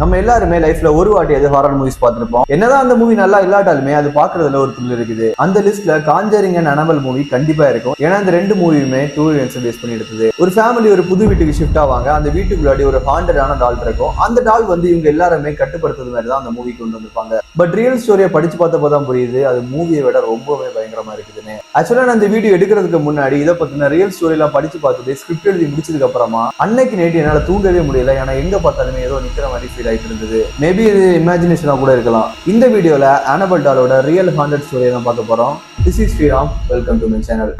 நம்ம எல்லாருமே லைஃப்ல ஒரு வாட்டி அது ஹாரர் மூவிஸ் பார்த்திருப்போம். என்னதான் அந்த மூவி நல்லா இல்லாட்டாலுமே அது பாக்குறதுல ஒரு த்ரில் இருக்குது. அந்த லிஸ்ட்ல காஞ்சரிங் அண்ட் அனபல் மூவி கண்டிப்பா இருக்கும். ஏன்னா இந்த ரெண்டு மூவியுமே ட்ரூ ஈவென்ட்ஸ் பேஸ் பண்ணி எடுத்தது. ஒரு ஃபேமிலி ஒரு புது வீட்டுக்கு ஷிஃப்ட் ஆவாங்க. அந்த வீட்டுக்குள்ளாடி ஒரு ஹாண்டடான டால் இருக்கும். அந்த டால் வந்து இவங்க எல்லாருமே கட்டுப்படுத்துறது மாதிரி தான் அந்த மூவி கொண்டு வந்திருப்பாங்க. பட் ரியல் ஸ்டோரியை படிச்சு பார்த்தப்பதான் புரியுது அது மூவியை விட ரொம்பவே பயங்கரமா இருக்குதுன்னு. ஆக்சுவலா நான் இந்த வீடியோ எடுக்கிறதுக்கு முன்னாடி இதை பத்தின ரியல் ஸ்டோரி எல்லாம் படிச்சு பார்த்துட்டு ஸ்கிரிப்ட் எழுதி முடிச்சதுக்கு அப்புறமா அன்னைக்கு நைட்டு என்னால தூங்கவே முடியல. ஏன்னா எங்க பார்த்தாலுமே ஏதோ நிக்கிற மாதிரி ஃபீல் ஆயிட்டு இருந்தது. மேபி இது இமேஜினேஷனா கூட இருக்கலாம். இந்த வீடியோல அனபல் டாலோட ரியல் ஹாண்டட் ஸ்டோரியை தான் பார்க்க போறோம். This is Sriram. Welcome to my channel.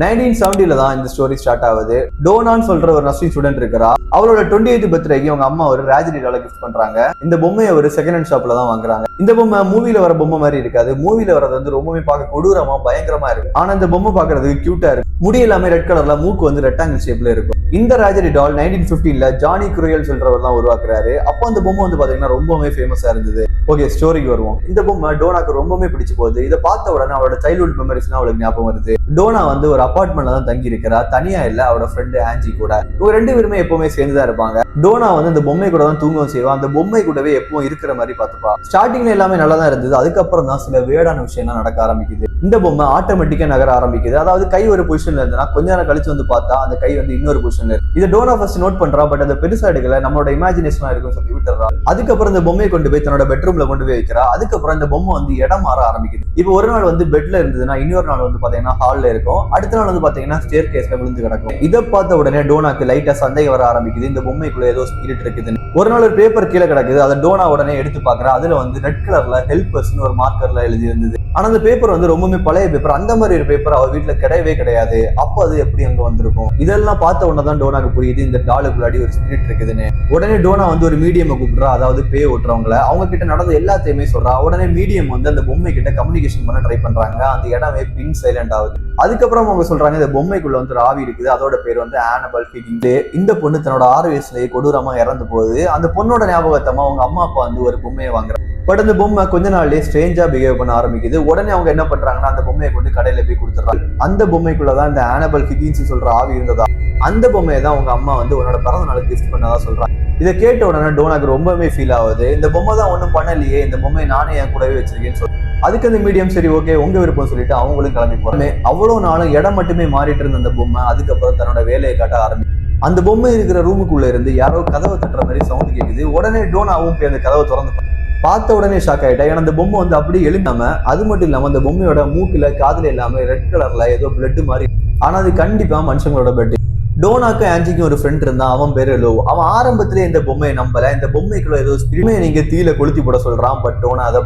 1970 தான் இந்த ஸ்டோரி ஸ்டார்ட் ஆகுது. டோனான்னு சொல்ற ஒரு நர்சிங் ஸ்டூடெண்ட் இருக்கிறா. அவளோட 28th பர்த்டேக்கு அவங்க அம்மா ஒரு ராஜரி டாலை கிஃப்ட் பண்றாங்க. இந்த பொம்மையை ஒரு செகண்ட் ஹேண்ட் ஷாப்ல தான் வாங்குறாங்க. இந்த பொம்மை மூவில வர பொம்மை மாதிரி இருக்காது. மூவில வரது வந்து ரொம்பவே பார்க்க கொடூரமா பயங்கரமா இருக்கு. ஆனா இந்த பொம்மை பாக்குறதுக்கு கியூட்டா இருக்கு. முடி எல்லாமே ரெட் கலர்ல, மூக்கு வந்து ரெக்டாங்கிள் ஷேப்ல இருக்கும். இந்த ராஜரி டால் 1915ல ஜானி குரியல் சொல்றவர் தான் உருவாக்குறாரு. அப்போ அந்த பொம்மை வந்து பாத்தீங்கன்னா ரொம்பவே ஃபேமஸா இருந்தது. ஓகே, ஸ்டோரிக்கு வருவோம். இந்த பொம்மை டோனாக்கு ரொம்பவே பிடிச்சு போகுது. இதை பார்த்த உடனே அவளோட சைல்ட்ஹுட் மெமரிஸ்லாம் அவளுக்கு ஞாபகம் வருது. டோனா வந்து ஒரு அபார்ட்மெண்ட்ல தான் தங்கி இருக்கிறா. தனியா இல்ல, அவரோட ஃப்ரெண்டு ஆன்ஜி கூட. இவங்க ரெண்டு பேருமே எப்பவுமே சேர்ந்துதான் இருப்பாங்க. டோனா வந்து அந்த பொம்மை கூட தான் தூங்கவும் செய்வா. அந்த பொம்மை கூடவே எப்பவும் இருக்கிற மாதிரி பார்த்துப்பா. ஸ்டார்டிங்ல எல்லாமே நல்லா தான் இருந்தது. அதுக்கப்புறம் தான் சில வேடான விஷயம்லாம் நடக்க ஆரம்பிக்குது. இந்த பொம்மை ஆட்டோமேட்டிக்கா நகர ஆரம்பிக்குது. அதாவது கை ஒரு பொசிஷன்ல இருந்ததுன்னா கொஞ்ச நேரம் கழிச்சு வந்து பார்த்தா அந்த கை வந்து இன்னொரு பொசிஷன்ல இருக்கு. இதை டோனா ஃபர்ஸ்ட் நோட் பண்றா. பட் அந்த பெருசா எடுக்கல, நம்மளோட இமேஜினேஷனா இருக்கும் சொல்லி விட்டுறா. அதுக்கப்புறம் இந்த பொம்மையை கொண்டு போய் தன்னோட பெட்ரூம்ல கொண்டு போய் வைக்கிறா. அதுக்கப்புறம் இந்த பொம்மை வந்து இடம் மாற ஆரம்பிக்குது. இப்போ ஒரு நாள் வந்து பெட்ல இருந்ததுன்னா இன்னொரு நாள் வந்து பாத்தீங்கன்னா ஹால்ல இருக்கும். அடுத்த நாள் வந்து பாத்தீங்கன்னா ஸ்டேர் கேஸ்ல விழுந்து கிடக்கும். இதை பார்த்த உடனே டோனாக்கு லைட்டா சந்தேகம் வர ஆரம்பிக்குது. இந்த பொம்மைக்குள்ள ஏதோ ஸ்பிரிட் இருக்குதுன்னு. ஒரு நாள் ஒரு பேப்பர் கீழே கிடக்குது. அதை டோனா உடனே எடுத்து பாக்குறா. அதுல வந்து ரெட் கலர்ல ஹெல்பர்ஸ்னு ஒரு மார்க்கர்ல எழுதி இருந்தது. ஆனா அந்த பேப்பர் வந்து ரொம்பவே பழைய பேப்பர். அந்த மாதிரி ஒரு பேப்பர் அவர் வீட்டுல கிடையவே கிடையாது. அப்போ அது எப்படி அங்க வந்திருக்கும்? இதெல்லாம் பார்த்த உடனே தான் டோனாக்கு புரியுது இந்த டாலுக்குள்ளாடி ஒரு ஸ்பிரிட் இருக்குதுன்னு. உடனே டோனா வந்து ஒரு மீடியம் கூப்பிடுறா. அதாவது பேய் ஓட்டுறவங்களை. அவங்க கிட்ட நடந்த எல்லாத்தையுமே சொல்றா. உடனே மீடியம் வந்து அந்த பொம்மை கிட்ட கம்யூனிகேஷன் பண்ண ட்ரை பண்றாங்க. அந்த இடமே பின் சைலண்ட் ஆகுது. அதுக்கப்புறம் அவங்க சொல்றாங்க இந்த பொம்மைக்குள்ள வந்து ஒரு ஆவி இருக்குது. அதோட பேர் வந்து ஆனபல் ஹிகிங்ஸ். இந்த பொண்ணு தன்னோட 6 வயசுலயே கொடூரமா இறந்து போகுது. அந்த பொண்ணோட ஞாபகத்தமா அவங்க அம்மா அப்பா வந்து ஒரு பொம்மையை வாங்குறாங்க. பட் அந்த பொம்மை கொஞ்ச நாள்லயே ஸ்ட்ரேஞ்சா பிஹேவ் பண்ண ஆரம்பிக்குது. உடனே அவங்க என்ன பண்றாங்கன்னா அந்த பொம்மையை கொண்டு கடையில போய் கொடுத்துறாங்க. அந்த பொம்மைக்குள்ளதான் இந்த ஆனபல் ஹிகிங்ஸ் சொல்ற ஆவி இருந்ததா. அந்த பொம்மையை தான் உங்க அம்மா வந்து உன்னோட பிறந்த நாளுக்கு கிஃப்ட் பண்ணதா சொல்றாங்க. இதை கேட்ட உடனே டோனாக்கு ரொம்பவே ஃபீல் ஆகுது. இந்த பொம்மை தான் ஒன்றும் பண்ணலையே, இந்த பொம்மையை நானே என் கூடவே வச்சிருக்கேன்னு சொல்லி அதுக்கு அந்த மீடியம் சரி ஓகே உங்க விருப்பம் சொல்லிட்டு அவங்களும் கிளம்பி போறாங்க. அவ்வளவு நாளும் இடம் மட்டுமே மாறிட்டு இருந்த அந்த பொம்மை அதுக்கப்புறம் தன்னோட வேலையை காட்ட ஆரம்பிக்கும். அந்த பொம்மை இருக்கிற ரூமுக்குள்ள இருந்து யாரோ கதவை தட்டுற மாதிரி சவுண்ட் கேட்குது. உடனே டோனாவும் போய் அந்த கதவை திறந்து பார்த்த உடனே ஷாக் ஆயிட்டா. ஏன்னா அந்த பொம்மை வந்து அப்படியே எழுந்தாம, அது மட்டும் இல்லாம அந்த பொம்மையோட மூக்குல காதுல இல்லாம ரெட் கலர்ல ஏதோ பிளட் மாதிரி. ஆனா அது கண்டிப்பா மனுஷங்களோட பிளட். டோனாக்கும் ஆன்ஜிக்கும் ஒரு ஃப்ரெண்ட் இருந்தான். அவன் பேரு லோ. அவன் ஆரம்பத்திலே இந்த பொம்மையை நம்பல. இந்த பொம்மைக்குள்ள ஏதோ ஸ்பிரிட் நீங்க தீயில கொளுத்தி போட சொல்றான். பட் டோனா அதை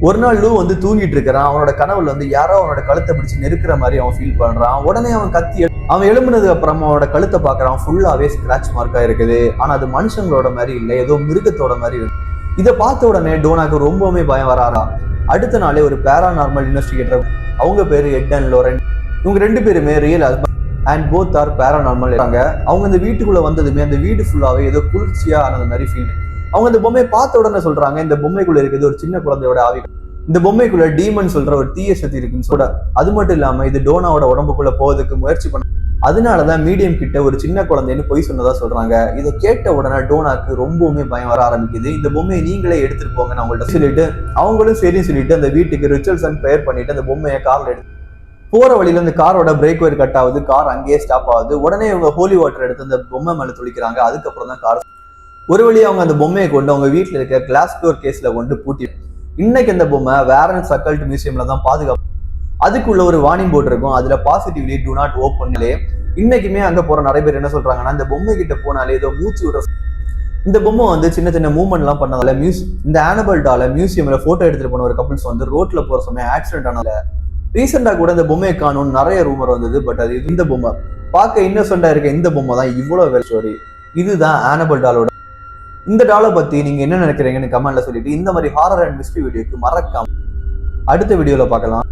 ஒரு நாள் லூ வந்து தூங்கிட்டு இருக்கிறான். அவனோட கனவுல வந்து யாரோ அவனோட கழுத்தை பிடிச்சு நெருக்கிற மாதிரி அவன் ஃபீல் பண்றான். உடனே அவன் கத்தி அவன் எழும்புனதுக்கு அப்புறம் அவனோட கழுத்தை பாக்குறான். ஃபுல்லாவே ஸ்கிராச் மார்க்கா இருக்குது. ஆனா அது மனுஷங்களோட மாதிரி இல்லை, ஏதோ மிருகத்தோட மாதிரி இருக்கு. இதை பார்த்த உடனே டோனாக்கு ரொம்பவுமே பயம் வராரா. அடுத்த நாளே ஒரு பேராநார்மல் இன்வெஸ்டிகேட்டர், அவங்க பேரு எட் அண்ட் லோரன். இவங்க ரெண்டு பேருமே real husband and both are paranormal இருக்காங்க. அவங்க அந்த வீட்டுக்குள்ள வந்ததுமே அந்த வீடு ஃபுல்லாவே ஏதோ குளிர்ச்சியா ஆனது மாதிரி ஃபீல். அவங்க இந்த பொம்மையை பார்த்த உடனே சொல்றாங்க இந்த பொம்மைக்குள்ள இருக்குது ஒரு சின்ன குழந்தையோட ஆவி. இந்த பொம்மைக்குள்ள டீமன் சொல்ற ஒரு தீய சக்தி இருக்குன்னு சொல்ற. அது மட்டும் இல்லாம இது டோனாவோட உடம்புக்குள்ள போவதுக்கு முயற்சி பண்ண. அதனாலதான் மீடியம் கிட்ட ஒரு சின்ன குழந்தைன்னு பொய் சொன்னதா சொல்றாங்க. இதை கேட்ட உடனே டோனாக்கு ரொம்பவுமே பயம் வர ஆரம்பிக்குது. இந்த பொம்மையை நீங்களே எடுத்துட்டு போங்கன்னு அவங்கள்ட்ட சொல்லிட்டு அவங்களும் சரி சொல்லிட்டு அந்த வீட்டுக்கு ரிச்சுவல்ஸ் அண்ட் ப்ரேயர் பண்ணிட்டு அந்த பொம்மையை கார்ல எடுத்து போற வழியில அந்த காரோட பிரேக் ஒயர் கட் ஆகுது. கார் அங்கேயே ஸ்டாப் ஆகுது. உடனே இவங்க ஹோலி வாட்டர் எடுத்து அந்த பொம்மை மேல துளிக்கிறாங்க. அதுக்கப்புறம் தான் கார் ஒரு வழியா அவங்க அந்த பொம்மையை கொண்டு அவங்க வீட்டுல இருக்க கிளாஸ் டோர் கேஸ்ல கொண்டு பூட்டி. இன்னைக்கு அந்த பொம்மை வேரன்ஸ் அக்கல்ட் மியூசியம்ல தான் பாதுகாப்பு. அதுக்குள்ள ஒரு வார்னிங் போர்டு இருக்கும். அதுல பாசிட்டிவ்லி டு நாட் ஓப்பன்லே. இன்னைக்குமே அங்க போற நிறைய பேர் என்ன சொல்றாங்கன்னா இந்த பொம்மை கிட்ட போனாலே ஏதோ மூச்சு விடுற. இந்த பொம்மை வந்து சின்ன சின்ன மூவ்மெண்ட் எல்லாம் பண்ணதால இந்த ஆனபல் டால மியூசியம்ல போட்டோ எடுத்துட்டு போன ஒரு கப்பிள்ஸ் வந்து ரோட்ல போற சமயம் ஆக்சிடென்ட் ஆனதால ரீசெண்டா கூட இந்த பொம்மையை காணும் நிறைய ரூமர் வந்தது. பட் அது இந்த பொம்மை பார்க்க இன்னசென்டா இருக்க இந்த பொம்மை தான் இவ்வளவு வேல் ஸ்டோரி. இதுதான் ஆனபல் டாலோட. இந்த டாலை பத்தி நீங்க என்ன நினைக்கிறீங்கன்னு கமெண்ட்ல சொல்லிட்டு இந்த மாதிரி ஹாரர் அண்ட் மிஸ்ட்ரி வீடியோக்கு மறக்காம அடுத்த வீடியோல பார்க்கலாம்.